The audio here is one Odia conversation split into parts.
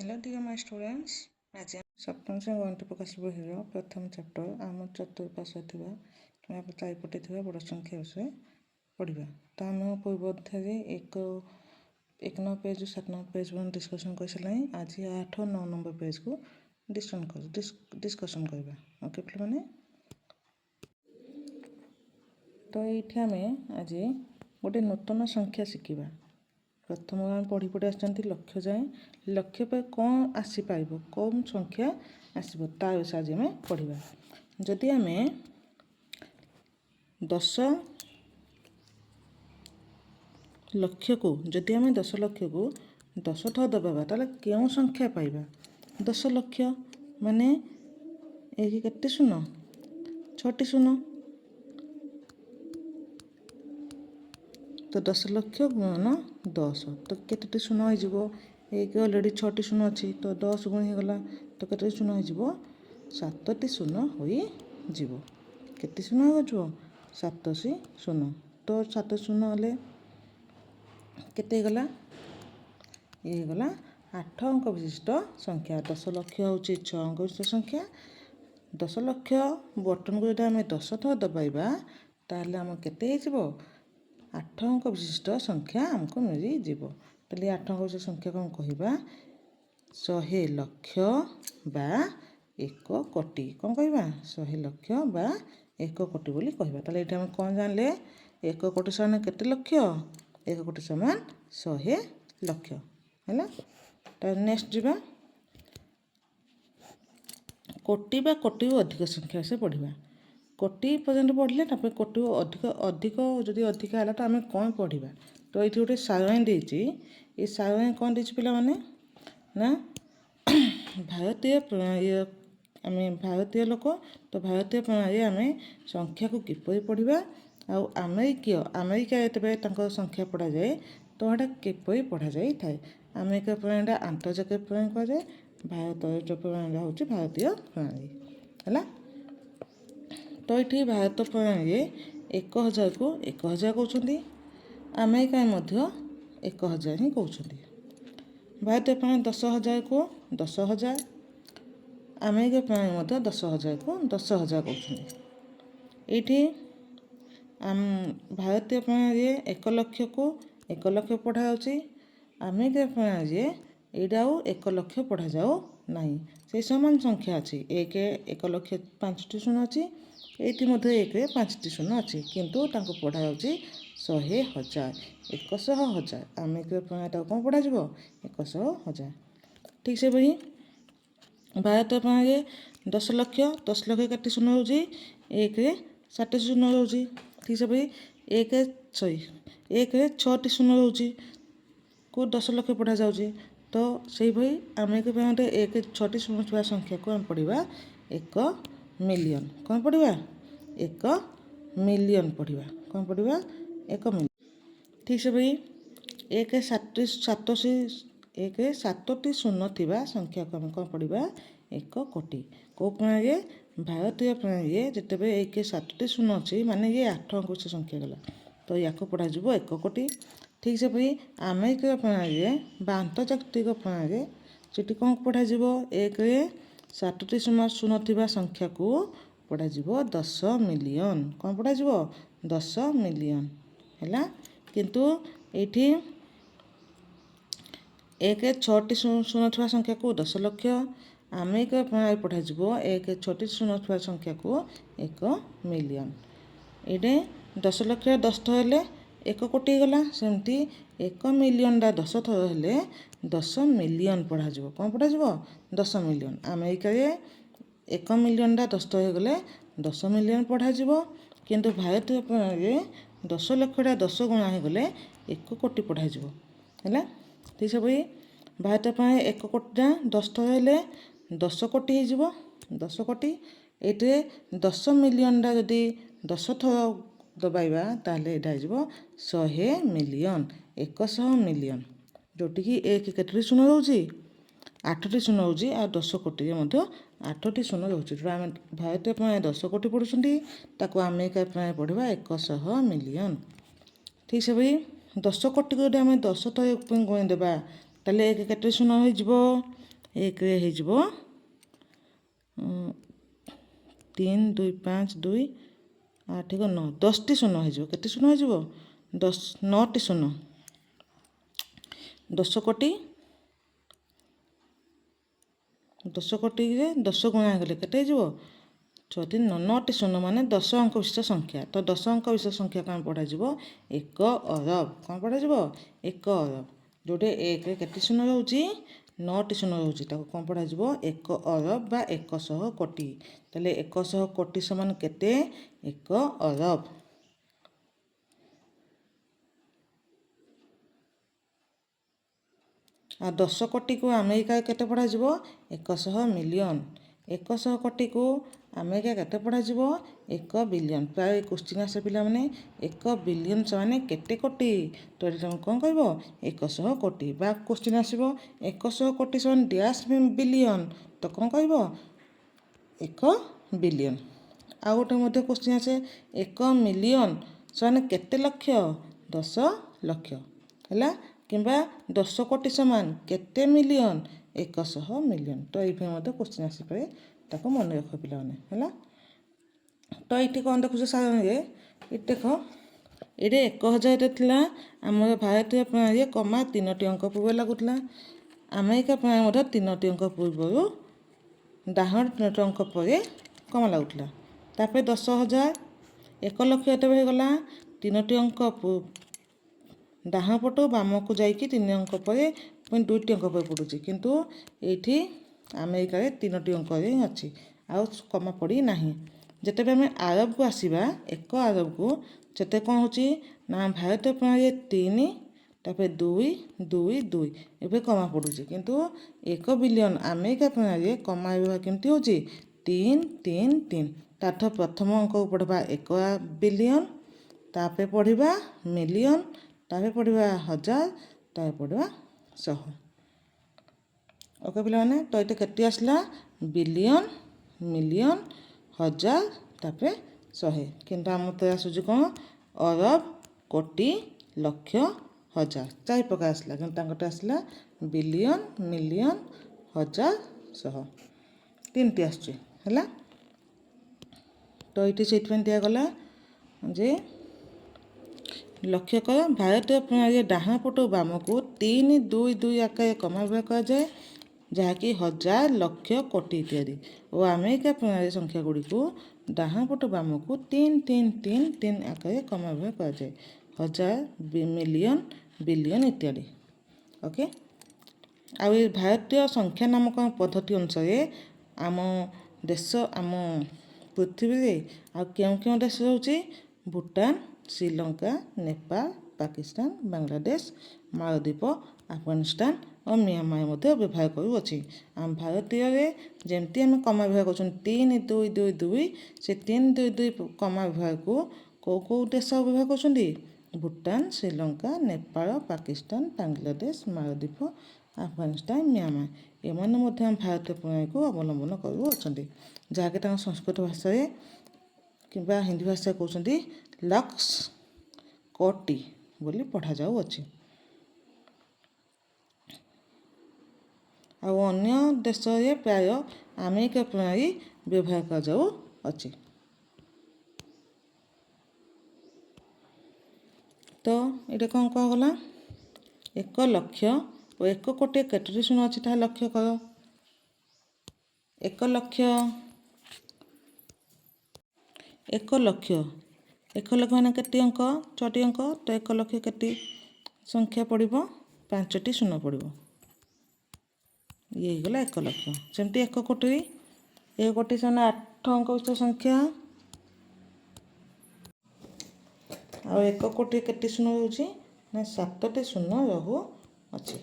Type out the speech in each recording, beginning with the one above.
Hello dear my students, ଆଜି ସପ୍ତମ ଶ୍ରେଣୀ ଗଣିତ ପ୍ରକାଶ ବହିର ପ୍ରଥମ ଚାପ୍ଟର ଆମ ଚତୁଃପାର୍ଶ୍ୱରେ ଥିବା କିମ୍ବା ଚାରିପଟେ ଥିବା ବଡ଼ ସଂଖ୍ୟା ବିଷୟରେ ପଢ଼ିବା। ତ ଆମେ ପୂର୍ବ ଅଧ୍ୟାୟରେ ଏକ ନମ୍ବର ପେଜ୍ରୁ 7 ନମ୍ବର ପେଜ୍ ପର୍ଯ୍ୟନ୍ତ ଡିସ୍କସନ୍ କରିସାରିଲାଣି। ଆଜି 8 ଓ 9 ନମ୍ବର ପେଜ୍କୁ ଡିସ୍କସନ୍ କରିବା। ଓକେ ପିଲାମାନେ, ତ ଏଇଠି ଆମେ ଆଜି ଗୋଟେ ନୂତନ ସଂଖ୍ୟା ଶିଖିବା। ପ୍ରଥମ ଆମେ ପଢ଼ି ଆସିଛନ୍ତି ଲକ୍ଷ୍ୟ ଯାଏଁ। ଲକ୍ଷ୍ୟ ପାଇଁ କ'ଣ ଆସିପାରିବ, କେଉଁ ସଂଖ୍ୟା ଆସିବ ତା ବିଷୟରେ ଆଜି ଆମେ ପଢ଼ିବା। ଯଦି ଆମେ 10 ଲକ୍ଷକୁ 10 ଥର ଦବାଇବା ତାହେଲେ କେଉଁ ସଂଖ୍ୟା ପାଇବା? 10 ଲକ୍ଷ ମାନେ ଏଇଠି କେତେ ଶୂନ? 6ଟି ଶୂନ। ତ 10 ଲକ୍ଷ ଗୁଣନ 10 ତ କେତେଟି ଶୂନ ହେଇଯିବ? ଏକ ଅଲରେଡ଼ି 6ଟି ଶୂନ ଅଛି, ତ 10 ଗୁଣ ହେଇଗଲା, ତ କେତେଟି ଶୂନ ହେଇଯିବ? 7ଟି ଶୂନ ହୋଇଯିବ। କେତେ ଶୂନ ହେଇଯିବ? 7ଟି ଶୂନ। ତ 7 ଶୂନ ହେଲେ କେତେ ହେଇଗଲା? ଇଏ ହେଇଗଲା 8 ଅଙ୍କ ବିଶିଷ୍ଟ ସଂଖ୍ୟା। 10 ଲକ୍ଷ ହେଉଛି 6 ଅଙ୍କ ବିଶିଷ୍ଟ ସଂଖ୍ୟା। 10 ଲକ୍ଷ ବଟନକୁ ଯଦି ଆମେ 10 ଥର ଦବାଇବା ତାହେଲେ ଆମର କେତେ ହେଇଯିବ? 8 ଅଙ୍କ ବିଶିଷ୍ଟ ସଂଖ୍ୟା ଆମକୁ ମିଳିଯିବ। ତାହେଲେ 8 ଅଙ୍କ ବିଶିଷ୍ଟ ସଂଖ୍ୟା କ'ଣ କହିବା? 100 ଲକ୍ଷ ବା 1 କୋଟି। କ'ଣ କହିବା? 100 ଲକ୍ଷ ବା 1 କୋଟି ବୋଲି କହିବା। ତାହେଲେ ଏଇଠି ଆମେ କ'ଣ ଜାଣିଲେ? 1 କୋଟି ସମାନ କେତେ ଲକ୍ଷ? 1 କୋଟି ସମାନ 100 ଲକ୍ଷ ହେଲା। ତାହେଲେ ନେକ୍ସଟ ଯିବା, କୋଟି ବା କୋଟିରୁ ଅଧିକ ସଂଖ୍ୟା ବିଷୟରେ ପଢ଼ିବା। କୋଟି ପର୍ଯ୍ୟନ୍ତ ପଢ଼ିଲେ ତାପରେ କୋଟିରୁ ଅଧିକ ଯଦି ଅଧିକା ହେଲା ତ ଆମେ କ'ଣ ପଢ଼ିବା? ତ ଏଇଠି ଗୋଟେ ସାରଣୀ ଦେଇଛି। ଏ ସାରଣୀ କ'ଣ ଦେଇଛି ପିଲାମାନେ? ନା ଆମେ ଭାରତୀୟ ଲୋକ, ତ ଭାରତୀୟ ପ୍ରଣାଳୀରେ ଆମେ ସଂଖ୍ୟାକୁ କିପରି ପଢ଼ିବା, ଆଉ ଆମେରିକା ଯେତେବେଳେ ତାଙ୍କର ସଂଖ୍ୟା ପଢ଼ାଯାଏ ତ ଏଇଟା କିପରି ପଢ଼ାଯାଇଥାଏ। ଆମେରିକା ପ୍ରଣାଳୀଟା ଆନ୍ତର୍ଜାତିକ ପ୍ରଣାଳୀ କୁହାଯାଏ, ଭାରତର ପ୍ରଣାଳୀଟା ହେଉଛି ଭାରତୀୟ ପ୍ରଣାଳୀ ହେଲା। ତ ଏଇଠି ଭାରତ ପ୍ରଣାଳୀରେ 1000କୁ 1000 କହୁଛନ୍ତି, ଆମେରିକାରେ ମଧ୍ୟ 1000 ହିଁ କହୁଛନ୍ତି। ଭାରତୀୟ ପ୍ରଣାଳୀ 10000କୁ 10000, ଆମେରିକା ପ୍ରଣାଳୀ ମଧ୍ୟ 10000କୁ 10000 କହୁଛନ୍ତି। ଏଇଠି ଭାରତୀୟ ପ୍ରଣାଳୀରେ 1 ଲକ୍ଷକୁ 1 ଲକ୍ଷ ପଢ଼ାଯାଉଛି, ଆମେରିକା ପ୍ରଣାଳୀରେ ଏଇଟା ଆଉ 1 ଲକ୍ଷ ପଢ଼ାଯାଉ ନାହିଁ। ସେଇ ସମାନ ସଂଖ୍ୟା ଅଛି। 1 ଲକ୍ଷ 5ଟି ଶୂନ ଅଛି, ଏଇଠି ମଧ୍ୟ 1ରେ 5ଟି ଶୂନ ଅଛି, କିନ୍ତୁ ତାଙ୍କୁ ପଢ଼ାଯାଉଛି 100,000 100,000। ଆମେରିକା ପ୍ରଣାଳୀଟାକୁ କ'ଣ ପଢ଼ାଯିବ? 100,000। ଠିକ୍ ସେପରି ଭାରତ ପ୍ରଣାଳୀରେ 10 ଲକ୍ଷ କେତେ ଶୂନ ରହୁଛି? 1ରେ 7ଟି ଶୂନ ରହୁଛି। ଠିକ୍ ସେପରି 1ରେ 6ଟି ଶୂନ ରହୁଛି କୁ 10 ଲକ୍ଷ ପଢ଼ାଯାଉଛି। ତ ସେଇଭଳି ଆମେରିକା ପ୍ରଣାଳୀରେ 1ରେ 6ଟି ଶୂନ ଥିବା ସଂଖ୍ୟାକୁ ଆମେ ପଢ଼ିବା 1 ମିଲିୟନ। କ'ଣ ପଢ଼ିବା? 1 ମିଲିୟନ ପଢ଼ିବା। କ'ଣ ପଢ଼ିବା? 1 ମିଲିୟନ। ଠିକ୍ ସେପରି 1ରେ 7ଟି ଶୂନ ଥିବା ସଂଖ୍ୟାକୁ ଆମେ କ'ଣ ପଢ଼ିବା? 1 କୋଟି। କେଉଁ ପ୍ରଣାଳୀରେ? ଭାରତୀୟ ପ୍ରଣାଳୀରେ ଯେତେବେଳେ 1ରେ 7ଟି ଶୂନ ଅଛି ମାନେ ଇଏ 8 ଅଙ୍କ ବିଶିଷ୍ଟ ସଂଖ୍ୟା ଗଲା, ତ ୟାକୁ ପଢ଼ାଯିବ 1 କୋଟି। ଠିକ୍ ସେପରି ଆମେରିକା ପ୍ରଣାଳୀରେ ବା ଆନ୍ତର୍ଜାତିକ ପ୍ରଣାଳୀରେ ସେଠି କ'ଣ ପଢ଼ାଯିବ? 1ରେ 7ଟି ଶୂନ ଥିବା ସଂଖ୍ୟାକୁ ପଢ଼ାଯିବ 10 ମିଲିୟନ। କ'ଣ ପଢ଼ାଯିବ? 10 ମିଲିୟନ ହେଲା। କିନ୍ତୁ ଏଇଠି 1ରେ 6ଟି ଶୂନ ଥିବା ସଂଖ୍ୟାକୁ 10 ଲକ୍ଷ, ଆମେରିକା ପ୍ରଣାଳୀ ପଢ଼ାଯିବ 1ରେ 6ଟି ଶୂନ ଥିବା ସଂଖ୍ୟାକୁ 1 ମିଲିୟନ। ଏଇଠି 10 ଲକ୍ଷ 10 ଥର ହେଲେ 1 କୋଟି ହେଇଗଲା। ସେମିତି 1 ମିଲିୟନଟା 10 ଥର ହେଲେ 10 ମିଲିୟନ ପଢ଼ାଯିବ। କ'ଣ ପଢ଼ାଯିବ? 10 ମିଲିୟନ। ଆମେରିକାରେ 1 ମିଲିୟନଟା 10 ଥର ହେଇଗଲେ 10 ମିଲିୟନ ପଢ଼ାଯିବ, କିନ୍ତୁ ଭାରତୀୟ ପ୍ରଣାଳୀରେ 10 ଲକ୍ଷଟା 10 ଗୁଣା ହେଇଗଲେ 1 କୋଟି ପଢ଼ାଯିବ ହେଲା। ଠିକ୍ ସେପରି ଭାରତୀୟ ପ୍ରଣାଳୀରେ 1 କୋଟିଟା 10 ଥର ହେଲେ 10 କୋଟି ହେଇଯିବ। 10 କୋଟି। ଏଇଥିରେ 10 ମିଲିୟନଟା ଯଦି 10 ଥର ଦବାଇବା ତାହେଲେ ଏଇଟା ହେଇଯିବ 100 ମିଲିୟନ, 100 ମିଲିୟନ। ଯେଉଁଠିକି 1 କେତୋଟି ଶୂନ ରହୁଛି? 8ଟି ଶୂନ ରହୁଛି, ଆଉ 10 କୋଟିରେ ମଧ୍ୟ 8ଟି ଶୂନ ରହୁଛି। ଯେଉଁଟା ଆମେ ଭାରତୀୟ ପ୍ରଣାଳୀ 10 କୋଟି ପଢ଼ୁଛନ୍ତି, ତାକୁ ଆମେରିକା ପ୍ରଣାଳୀ ପଢ଼ିବା 100 ମିଲିୟନ। ଠିକ୍ ସେପରି 10 କୋଟିକୁ ଯଦି ଆମେ 10 ଥର ଗୁଣି ଦେବା ତାହେଲେ 1 କେତେ ଶୂନ ହୋଇଯିବ? एकरे ହେଇଯିବ 3 2 5 2 8 9 10ଟି ଶୂନ ହେଇଯିବ। କେତେ ଶୂନ ହେଇଯିବ? 9ଟି ଶୂନ। 10 କୋଟି 10 କୋଟିରେ 10 ଗୁଣା ହେଇଗଲେ କେତେ ହେଇଯିବ? 6 3 9 9ଟି ଶୂନ ମାନେ 10 ଅଙ୍କ ବିଶିଷ୍ଟ ସଂଖ୍ୟା। ତ 10 ଅଙ୍କ ବିଶିଷ୍ଟ ସଂଖ୍ୟା କ'ଣ ପଢ଼ାଯିବ? 1 ଅରବ। କ'ଣ ପଢ଼ାଯିବ? 1 ଅରବ। ଯେଉଁଠି ଏକରେ କେତେ ଶୂନ ରହୁଛି? 9ଟି ଶୂନ ରହୁଛି। ତାକୁ କ'ଣ ପଢ଼ାଯିବ? 1 ଅରବ ବା 100 କୋଟି। ତାହେଲେ 100 କୋଟି ସମାନ କେତେ? 1 ଅରବ। ଆଉ 10 କୋଟିକୁ ଆମେରିକାରେ କେତେ ପଢ଼ାଯିବ? 100 ମିଲିୟନ। 100 କୋଟିକୁ ଆମେରିକା କେତେ ପଢ଼ାଯିବ? 1 ବିଲିୟନ। ପ୍ରାୟ କୋଶ୍ଚିନ୍ ଆସେ ପିଲାମାନେ 1 ବିଲିୟନ ସମାନେ କେତେ କୋଟି? ତ ଏଠି ତୁମେ କ'ଣ କହିବ? 100 କୋଟି। ବା କୋଶ୍ଚିନ୍ ଆସିବ 100 କୋଟି ସମାନ ଡ୍ୟାସ୍ ବିଲିୟନ। ତ କ'ଣ କହିବ? 1 ବିଲିୟନ। ଆଉ ଗୋଟେ ମଧ୍ୟ କୋଶ୍ଚିନ୍ ଆସେ 1 ମିଲିୟନ ସମାନେ କେତେ ଲକ୍ଷ? 10 ଲକ୍ଷ। ହେଲା? କିମ୍ବା 10 କୋଟି ସମାନ କେତେ ମିଲିୟନ? 100 ମିଲିୟନ। ତ ଏଇଭଳି ମଧ୍ୟ କୋଶ୍ଚିନ୍ ଆସିପାରେ। ତାକୁ ମନେ ରଖ ପିଲାମାନେ। ହେଲା? ତ ଏଇଠି କ'ଣ ଦେଖୁଛ ସାଧାରଣରେ? ଏଇଠି ଦେଖ, ଏଇଠି 1000 ଥିଲା ଆମର ଭାରତୀୟ ପ୍ରଣାଳୀରେ କମା 3ଟି ଅଙ୍କ ପୂର୍ବରେ ଲାଗୁଥିଲା। ଆମେରିକା ପ୍ରଣାଳୀ ମଧ୍ୟ 3ଟି ଅଙ୍କ ପୂର୍ବରୁ ଡାହାଣ 3ଟି ଅଙ୍କ ପରେ କମା ଲାଗୁଥିଲା। ତାପରେ 10,000 1 ଲକ୍ଷ ଯେତେବେଳେ ହେଇଗଲା 3ଟି ଅଙ୍କ ଡାହାଣ ପଟୁ ବାମକୁ ଯାଇକି 3 ଅଙ୍କ ପରେ ପୁଣି 2ଟି ଅଙ୍କ ପରେ ପଡ଼ୁଛି। କିନ୍ତୁ ଏଇଠି ଆମେରିକାରେ 3ଟି ଅଙ୍କରେ ହିଁ ଅଛି, ଆଉ କମା ପଡ଼ି ନାହିଁ। ଯେତେବେଳେ ଆମେ ଆରବକୁ ଆସିବା, 1 ଆରବକୁ, ସେତେ କ'ଣ ହେଉଛି ନା ଭାରତୀୟ ପ୍ରଣାଳୀରେ 3 ତାପରେ 2 2 2 ଏବେ କମା ପଡ଼ୁଛି। କିନ୍ତୁ 1 ବିଲିୟନ ଆମେରିକା ପ୍ରଣାଳୀରେ କମା ବ୍ୟବହାର କେମିତି ହେଉଛି? 3 3 3। ତାର ପ୍ରଥମ ଅଙ୍କକୁ ପଢ଼ିବା 1 ବିଲିୟନ, ତାପରେ ପଢ଼ିବା ମିଲିୟନ, ତାପରେ ପଢ଼ିବା 1000, ତାପରେ ପଢ଼ିବା 100। ଓକେ ପିଲାମାନେ? ତ ଏଇଟା କେତେ ଆସିଲା? ବିଲିୟନ, ମିଲିୟନ, 1000, ତାପରେ 100। କିନ୍ତୁ ଆମର ତ ଆସୁଛି କ'ଣ? ଅରବ, କୋଟି, ଲକ୍ଷ, 1000। 4 ପ୍ରକାର ଆସିଲା। କିନ୍ତୁ ତାଙ୍କଟା ଆସିଲା ବିଲିୟନ, ମିଲିୟନ, 1000, 100। 3ଟି ଆସୁଛି। ହେଲା? ତ ଏଇଠି ସେଇଥିପାଇଁ ଦିଆଗଲା ଯେ ଲକ୍ଷ୍ୟ କର, ଭାରତୀୟ ପ୍ରଣାଳୀରେ ଡାହାଣ ପଟୁ ବାମକୁ 3 2 2 ଆକାରରେ କମା ବ୍ୟବହାର କରାଯାଏ, ଯାହାକି 1000, ଲକ୍ଷ, କୋଟି ଇତ୍ୟାଦି। ଓ ଆମେରିକା ପ୍ରଣାଳୀ ସଂଖ୍ୟା ଗୁଡ଼ିକୁ ଡାହାଣ ପଟୁ ବାମକୁ 3 3 3 3 ଆକାରରେ କମା ବ୍ୟବହାର କରାଯାଏ, 1000, ମିଲିୟନ, ବିଲିୟନ ଇତ୍ୟାଦି। ଓକେ? ଆଉ ଏ ଭାରତୀୟ ସଂଖ୍ୟା ନାମକରଣ ପଦ୍ଧତି ଅନୁସାରେ ଆମ ଦେଶ, ଆମ ପୃଥିବୀରେ ଆଉ କେଉଁ କେଉଁ ଦେଶ ରହୁଛି? ଭୁଟାନ, ଶ୍ରୀଲଙ୍କା, ନେପାଳ, ପାକିସ୍ତାନ, ବାଂଲାଦେଶ, ମାଳଦ୍ୱୀପ, ଆଫଗାନିସ୍ତାନ ଓ ମିଆଁମାର ମଧ୍ୟ ବ୍ୟବହାର କରୁଅଛି। ଆମ ଭାରତୀୟରେ ଯେମିତି ଆମେ କମା ବ୍ୟବହାର କରୁଛନ୍ତି 3 2 2 2, ସେ 3 2 2 କମା ବ୍ୟବହାରକୁ କେଉଁ କେଉଁ ଦେଶ ବ୍ୟବହାର କରୁଛନ୍ତି? ଭୁଟାନ, ଶ୍ରୀଲଙ୍କା, ନେପାଳ, ପାକିସ୍ତାନ, ବାଂଲାଦେଶ, ମାଳଦ୍ୱୀପ, ଆଫଗାନିସ୍ତାନ, ମିଆଁମାର ଏମାନେ ମଧ୍ୟ ଆମ ଭାରତୀୟ ପ୍ରଣାଳୀକୁ ଅବଲମ୍ବନ କରୁଅଛନ୍ତି, ଯାହାକି ତାଙ୍କ ସଂସ୍କୃତ ଭାଷାରେ କିମ୍ବା ହିନ୍ଦୀ ଭାଷାରେ କହୁଛନ୍ତି ଲକ୍ଷ, କୋଟି ବୋଲି ପଢ଼ାଯାଉଅଛି। ଆଉ ଅନ୍ୟ ଦେଶରେ ପ୍ରାୟ ଆମେରିକା ପ୍ରଣାଳୀ ବ୍ୟବହାର କରାଯାଉଅଛି। ତ ଏଇଟା କ'ଣ କୁହାଗଲା? 1 ଲକ୍ଷ ଓ 1 କୋଟିରେ କେତୋଟି ଶୂନ ଅଛି ତାହା ଲକ୍ଷ୍ୟ କର। 1 ଲକ୍ଷ 1 ଲକ୍ଷ 1 ଲକ୍ଷ ମାନେ କେତେ ଅଙ୍କ? 6ଟି ଅଙ୍କ। ତ 1 ଲକ୍ଷ କେତେ ସଂଖ୍ୟା ପଡ଼ିବ? 5ଟି ଶୂନ ପଡ଼ିବ। ଇଏ ହେଇଗଲା 1 ଲକ୍ଷ। ସେମିତି 1 କୋଟି, 1 କୋଟି ସମାନ 8 ଅଙ୍କ ବିଶିଷ୍ଟ ସଂଖ୍ୟା। ଆଉ 1 କୋଟିରେ କେତେ ଶୂନ ରହୁଛି? ନା 7ଟି ଶୂନ ରହୁଅଛି।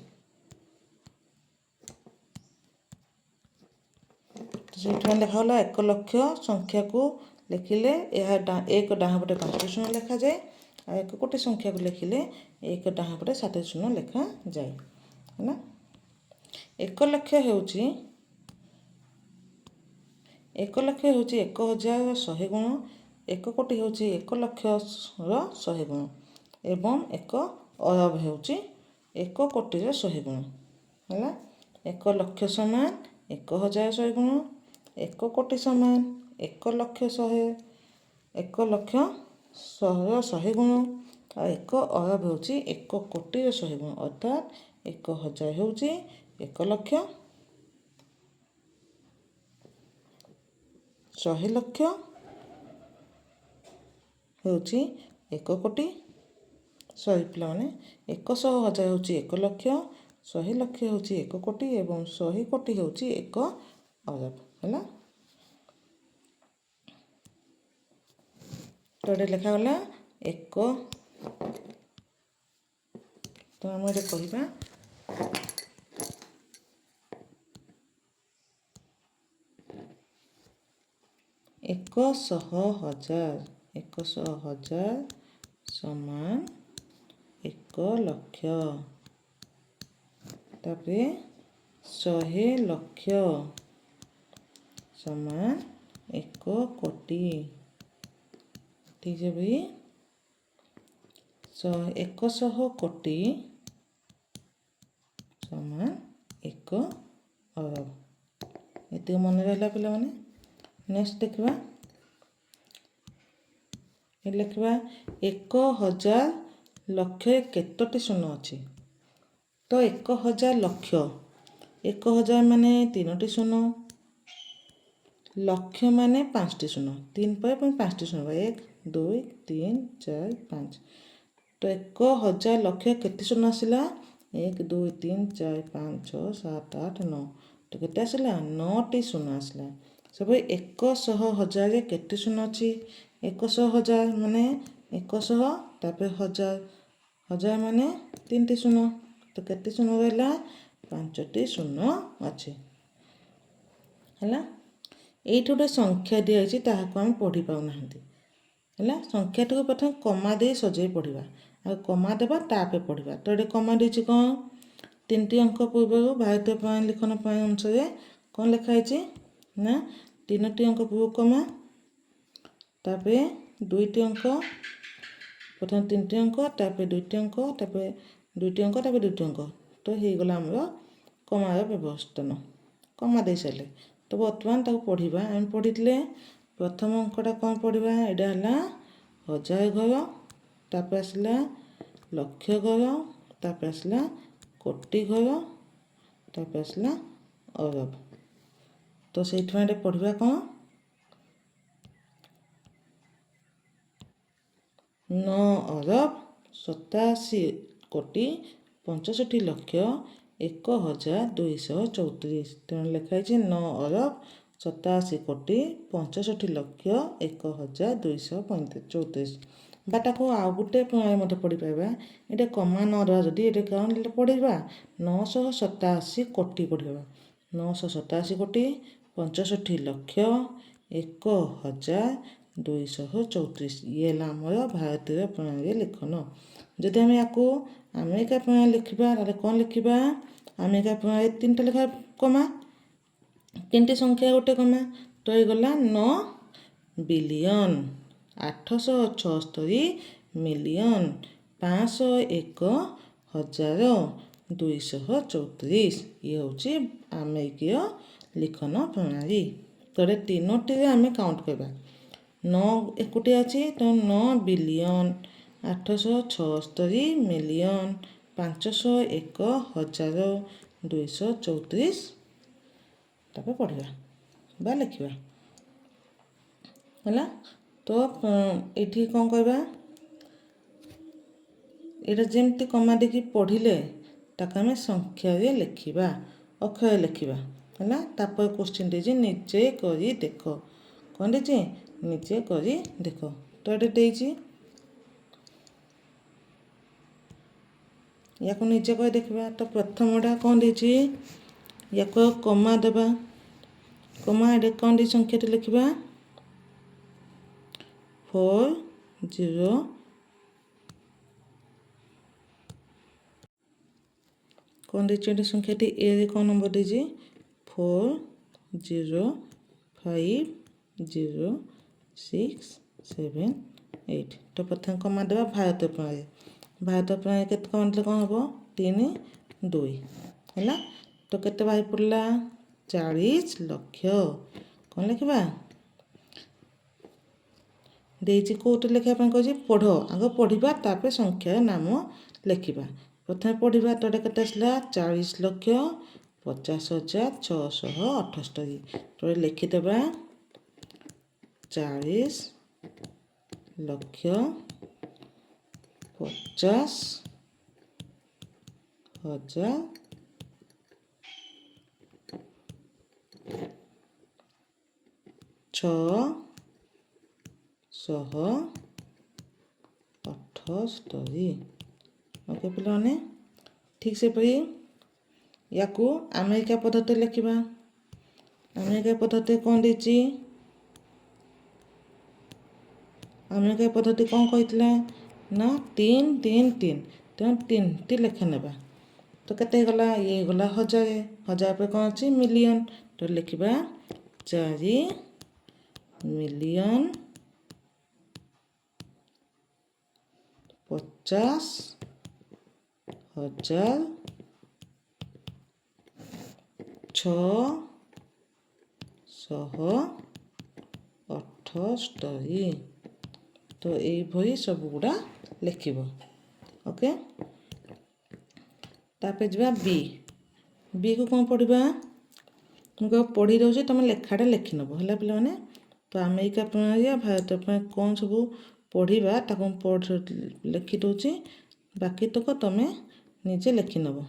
ସେଇଥିପାଇଁ ଲେଖାଗଲା 1 ଲକ୍ଷ ସଂଖ୍ୟାକୁ ଲେଖିଲେ ଏହା 1 ଡାହାଣ ପଟେ 5ଟି ଶୂନ ଲେଖାଯାଏ, ଆଉ 1 କୋଟି ସଂଖ୍ୟାକୁ ଲେଖିଲେ 1 ଡାହାଣ ପଟେ 7ଟି ଶୂନ ଲେଖାଯାଏ। ହେଲା? 1 ଲକ୍ଷ ହେଉଛି 1000ର 100 ଗୁଣ, 1 କୋଟି ହେଉଛି 1 ଲକ୍ଷର 100 ଗୁଣ ଏବଂ 1 ଅରବ ହେଉଛି 1 କୋଟିର 100 ଗୁଣ। ହେଲା? 1 ଲକ୍ଷ ସମାନ 1,000 ଗୁଣ 1 କୋଟି ସମାନ 1 ଲକ୍ଷ 100 1 ଲକ୍ଷ 100 ଗୁଣ ଆଉ 1 ଅରବ ହେଉଛି 1 କୋଟିର 100 ଗୁଣ ଅର୍ଥାତ୍ 1,000 ହେଉଛି 1 ଲକ୍ଷ 100 ଲକ୍ଷ ହେଉଛି 1 କୋଟି ପିଲାମାନେ 100,000 ହେଉଛି 1 ଲକ୍ଷ 100 ଲକ୍ଷ ହେଉଛି 1 କୋଟି ଏବଂ 100 କୋଟି ହେଉଛି 1 ଅରବ ହେଲା। ତ ଏଠି ଲେଖାଗଲା 1 ତ ଆମେ ଏଠି କହିବା 100,000 100,000 ସମାନ 1 ଲକ୍ଷ ତାପରେ 100 ଲକ୍ଷ ସମାନ 1 କୋଟି ଠିକ୍ ଅଛି ଭାଇ 100 କୋଟି ସମାନ 1 ଅରବ ଏତିକି ମନେ ରହିଲା ପିଲାମାନେ। ନେକ୍ସଟ ଦେଖିବା ଲେଖିବା 1,000 ଲକ୍ଷରେ କେତୋଟି ଶୂନ ଅଛି ତ 1,000 ଲକ୍ଷ 1,000 ମାନେ 3ଟି ଶୂନ ଲକ୍ଷ ମାନେ 5ଟି ଶୂନ 3 ପରେ ପୁଣି 5ଟି ଶୂନ 1 2 3 4 5 ତ 1,000 ଲକ୍ଷ କେତେ ଶୂନ ଆସିଲା 1 2 3 4 5 6 7 8 9 ତ କେତେ ଆସିଲା 9ଟି ଶୂନ ଆସିଲା ସବୁ 100,000ରେ କେତେ ଶୂନ ଅଛି 100,000 ମାନେ 100 ତାପରେ 1000 ମାନେ 3ଟି ଶୂନ ତ କେତେ ଶୂନ ରହିଲା 5ଟି ଶୂନ ଅଛି ହେଲା। ଏଇଠି ଗୋଟେ ସଂଖ୍ୟା ଦିଆଯାଇଛି ତାହାକୁ ଆମେ ପଢ଼ି ପାରୁନାହାନ୍ତି ହେଲା। ସଂଖ୍ୟାଟିକୁ ପ୍ରଥମେ କମା ଦେଇ ସଜେଇ ପଢ଼ିବା ଆଉ କମା ଦେବା ତାପରେ ପଢ଼ିବା ତ ଏଠି କମା ଦେଇଛି କ'ଣ 3ଟି ଅଙ୍କ ପୂର୍ବରୁ ଭାରତୀୟ ପ୍ରଣାଳୀ ଲିଖନ ପ୍ରଣାଳୀ ଅନୁସାରେ କ'ଣ ଲେଖା ହେଇଛି ନା 3ଟି ଅଙ୍କ ପୂର୍ବରୁ କମା ତାପରେ 2ଟି ଅଙ୍କ ପ୍ରଥମେ 3ଟି ଅଙ୍କ ତାପରେ 2ଟି ଅଙ୍କ ତାପରେ 2ଟି ଅଙ୍କ ତାପରେ 2ଟି ଅଙ୍କ ତ ହେଇଗଲା ଆମର କମାର ବ୍ୟବସ୍ଥାନ କମା ଦେଇ ସାରିଲେ ତ ବର୍ତ୍ତମାନ ତାକୁ ପଢ଼ିବା ଆମେ ପଢ଼ିଥିଲେ ପ୍ରଥମ ଅଙ୍କଟା କ'ଣ ପଢ଼ିବା ଏଇଟା ହେଲା 1000 ଘର ତାପରେ ଆସିଲା ଲକ୍ଷ ଘର ତାପରେ ଆସିଲା କୋଟି ଘର ତାପରେ ଆସିଲା ଅରବ ତ ସେଇଥିପାଇଁ ଏଠି ପଢ଼ିବା କ'ଣ 9 ଅରବ 87 କୋଟି 65 ଲକ୍ଷ 1,234 ତେଣୁ ଲେଖା ହେଇଛି 9 ଅରବ 87 କୋଟି 65 ଲକ୍ଷ 1,234 ବା ତାକୁ ଆଉ ଗୋଟେ ପ୍ରଣାଳୀ ମଧ୍ୟ ପଢ଼ିପାରିବା ଏଇଟା କମା ନ ଦେବା ଯଦି ଏଇଟା କ'ଣ ପଢ଼ିବା 987 କୋଟି ପଢ଼ିବା 987 କୋଟି 65 ଲକ୍ଷ 1,234 ଇଏ ହେଲା ଆମର ଭାରତୀୟ ପ୍ରଣାଳୀ ଲିଖନ। ଯଦି ଆମେ ୟାକୁ ଆମେରିକା ପ୍ରଣାଳୀ ଲେଖିବା ତାହେଲେ କ'ଣ ଲେଖିବା ଆମେରିକା ପ୍ରଣାଳୀ 3ଟା ଲେଖା କମା 3ଟି ସଂଖ୍ୟା ଗୋଟେ କମା ତ ହେଇଗଲା 9 ବିଲିୟନ 876 ମିଲିୟନ 501,234 ଇଏ ହେଉଛି ଆମେରିକୀୟ ଲିଖନ ପ୍ରଣାଳୀ ତ ଏଠି 3ଟିରେ ଆମେ କାଉଣ୍ଟ କରିବା 9 ଏକୁଟିଆ ଅଛି ତ 9 ବିଲିୟନ 876 ମିଲିୟନ 501,234 ତାପରେ ପଢ଼ିବା ବା ଲେଖିବା ହେଲା। ତ ଏଠି କ'ଣ କରିବା ଏଇଟା ଯେମିତି କମା ଦେଇକି ପଢ଼ିଲେ ତାକୁ ଆମେ ସଂଖ୍ୟାରେ ଲେଖିବା ଅକ୍ଷରରେ ଲେଖିବା ହେଲା। ତାପରେ କୋଶ୍ଚିନ୍ ଦେଇଛି ନିଜେ କରି ଦେଖ କ'ଣ ଦେଇଛି ନିଜେ କରି ଦେଖ ତ ଏଠି ଦେଇଛି ୟାକୁ ନିଜେ କରି ଦେଖିବା ତ ପ୍ରଥମଟା କ'ଣ ଦେଇଛି ୟାକୁ କମା ଦେବା କମା ଏଠି କ'ଣ ଦେଇଛି ସଂଖ୍ୟାଟି ଲେଖିବା 40 କ'ଣ ଦେଇଛି ଏଠି ସଂଖ୍ୟାଟି ଏରେ କ'ଣ ନମ୍ବର ଦେଇଛି 405068 ତ ପ୍ରଥମେ କମା ଦେବା ଭାରତୀୟ ପ୍ରଣାଳୀ କେତେ କମା ଦେଲେ କ'ଣ ହେବ 3 2 ହେଲା तो केते बाहारी पड़ला 40 लक्ष कौन लिखा देती कौट लिखा कह पढ़ आग पढ़ा तापर संख्या नाम लिखा प्रथम पढ़ा तो के 40 लक्ष 50,678 तो लिखिदेबा 40 लक्ष 50,000 678 ओके पे ठीक से पढ़ी या अमेरिका पद्धति लिखा अमेरिका पद्धति कौन देती अमेरिका पद्धति कौन कही ना 3 3 3 तेना 3 टी लेखा नेबा तो केते गला ये गला 1000 1000 पे कौन अच्छी मिलियन तो लिखा 4 मिलियन 50,000 678 तो ये सब गुड़ा लिखिब ओके तापर जा बी बी को कौन पढ़ा मुझे पढ़ी दूसरी तुम लेखाटा लिखि नब है पे तो अमेरिका प्रणाली भारत प्रणाली कौन सब पढ़ा पढ़ लिखि दूसरी बाकी तक तुम निजे लिखि नब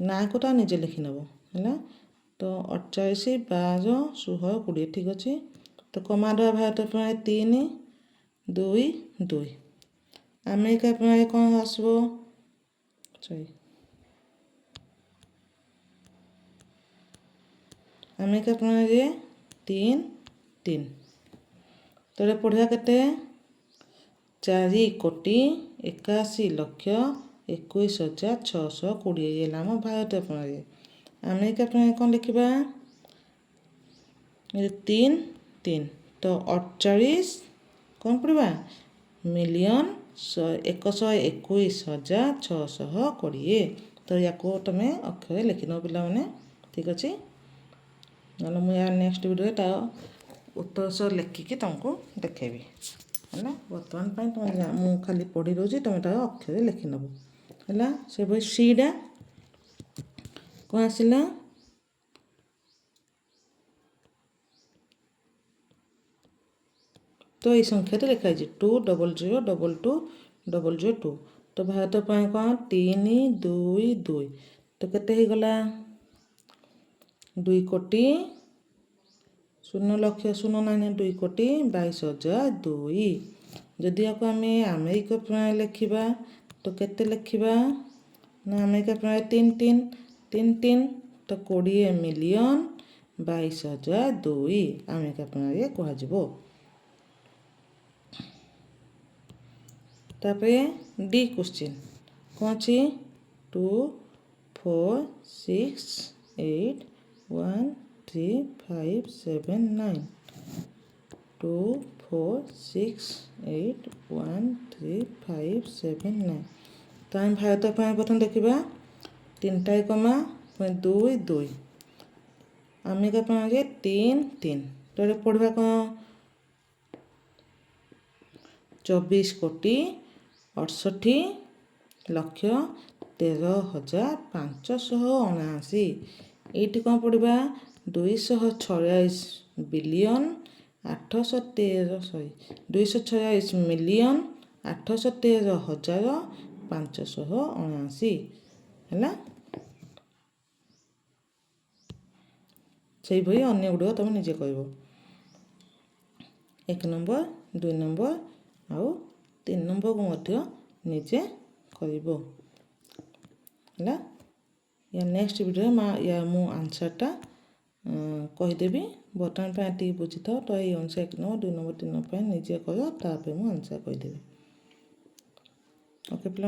ना को तो निजे लिखि नब है तो 48 12 16 20 ठीक अच्छे तो कमा दवा भारत प्रणाली 3 2 2 अमेरिका प्रणाली कौन आसो सॉरी अमेरिका प्रणाली 3 3 तो पढ़ा के 4,81,61,620 ये आम भारत प्रणाली अमेरिका प्रणाली कौन लिखा 3 3 तो 48 कौन पढ़ा मिलियन 121,620 तो या तुम अक्षर लिखिन पिला माने ठीक अच्छे ना मुझे नेक्स्ट वीडियो ता उत्तर सह लिखिकी तुमको देखेबी है बर्तमान तुम मु खाली पढ़ी दूसरी तुम अक्षर लिखि नब है से भाई सीडा कौन आसला तो ये संख्या तो लिखाई 200,222,202 तो भारत कौन 3 2 2 तो केते ही गला 2 कोटी 0 लक्ष 0 ना 2 कोटी 22,002 जदि आपको आम अमेरिका प्रणाली लिखा तो केते लिखा ना अमेरिका प्रणाली 3 3 3 3 तो 20 मिलियन 22,002 अमेरिका प्रणाली कह तापर डी क्वेश्चन कौन अच्छी 2 4 6 8 1 3 5 7 9 2 4 6 8 1 3 5 7 9 तो आम भारत प्रथम देखा 3टा कमा 2 2 अमेरिका प्रणाली 3 3 तो पढ़ा कौन 24 कोटी 68,13,579 ये कौन पढ़ा 246 बिलियन 246 मिलियन 813,579 है से भाई अन्य गुड़ तुम निजे कह 1 नंबर 2 नंबर आउ 3 नंबर को मध्य निजे कर या नेक्स्ट वीडियो या मु आंसरटा कहीदेवी बर्तमान टी बुझी था तो ये अनुसार 1 नंबर 2 नंबर 3 नंबर निजे कर मु आंसर कहीदेवी ओके पे